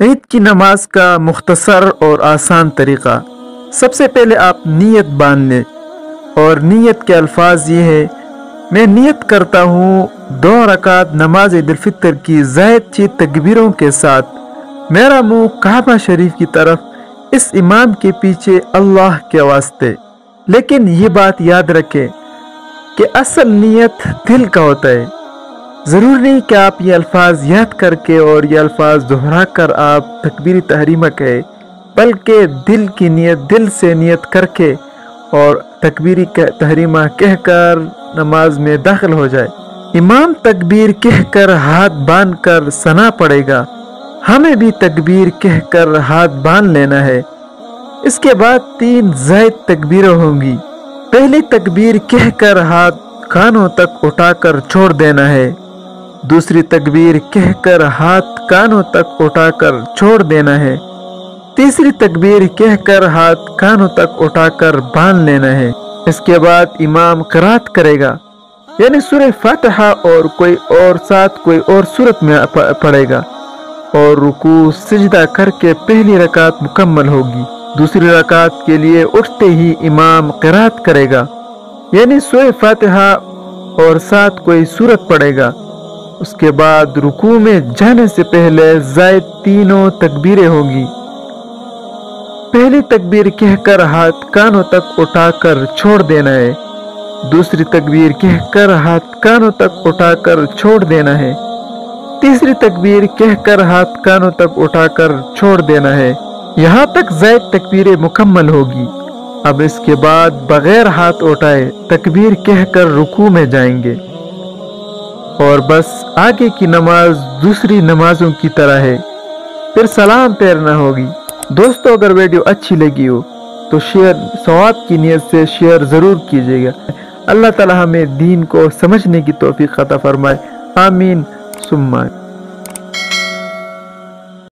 عید کی نماز کا مختصر اور آسان طریقہ۔ سب سے پہلے آپ نیت باندھ لیں، اور نیت کے الفاظ یہ ہے: میں نیت کرتا ہوں 2 رکعت نماز عید الفطر کی زائد 6 تکبیروں کے ساتھ میرا منہ کعبہ شریف کی طرف، اس امام کے پیچھے اللہ کے واسطے۔ لیکن یہ بات یاد رکھیں کہ اصل نیت دل کا ہوتا ہے۔ ضرور نہیں کہ آپ یہ الفاظ یاد کر کے اور یہ الفاظ دہرا کر آپ تکبیر تحریمہ کہیں، بلکہ دل کی نیت، دل سے نیت کر کے اور تکبیر تحریمہ کہہ کر نماز میں داخل ہو جائے۔ امام تکبیر کہہ کر ہاتھ باندھ کر ثنا پڑے گا، ہمیں بھی تکبیر کہہ کر ہاتھ باندھ لینا ہے۔ اس کے بعد 3 زائد تکبیریں ہوں گی۔ پہلی تکبیر کہہ کر ہاتھ کانوں تک اٹھا کر چھوڑ دینا ہے، دوسری تکبیر کہہ کر ہاتھ کانوں تک اٹھا کر چھوڑ دینا ہے، تیسری تکبیر کہہ کر ہاتھ کانوں تک اٹھا کر باندھ لینا ہے۔ اس کے بعد امام قرات کرے گا، یعنی سورہ فاتحہ اور کوئی اور سورت میں پڑھے گا، اور رکوع سجدہ کر کے پہلی رکعت مکمل ہوگی۔ دوسری رکعت کے لیے اٹھتے ہی امام قرات کرے گا، یعنی سورہ فاتحہ اور ساتھ کوئی سورت پڑھے گا۔ اس کے بعد رکوع میں جانے سے پہلے زائد 3 تکبیریں ہوں گی۔ پہلی تکبیر کہہ کر ہاتھ کانوں تک اٹھا کر چھوڑ دینا ہے، دوسری تکبیر کہہ کر ہاتھ کانوں تک اٹھا کر چھوڑ دینا ہے، تیسری تکبیر کہہ کر ہاتھ کانوں تک اٹھا کر چھوڑ دینا ہے۔ یہاں تک زائد تکبیریں مکمل ہوگی۔ اب اس کے بعد بغیر ہاتھ اٹھائے تکبیر کہہ کر رکوع میں جائیں گے، اور بس آگے کی نماز دوسری نمازوں کی طرح ہے، پھر سلام پھیرنا ہوگی۔ دوستو، اگر ویڈیو اچھی لگی ہو تو شیئر، ثواب کی نیت سے شیئر ضرور کیجیے گا۔ اللہ تعالی ہمیں دین کو سمجھنے کی توفیق عطا فرمائے، آمین ثم آمین۔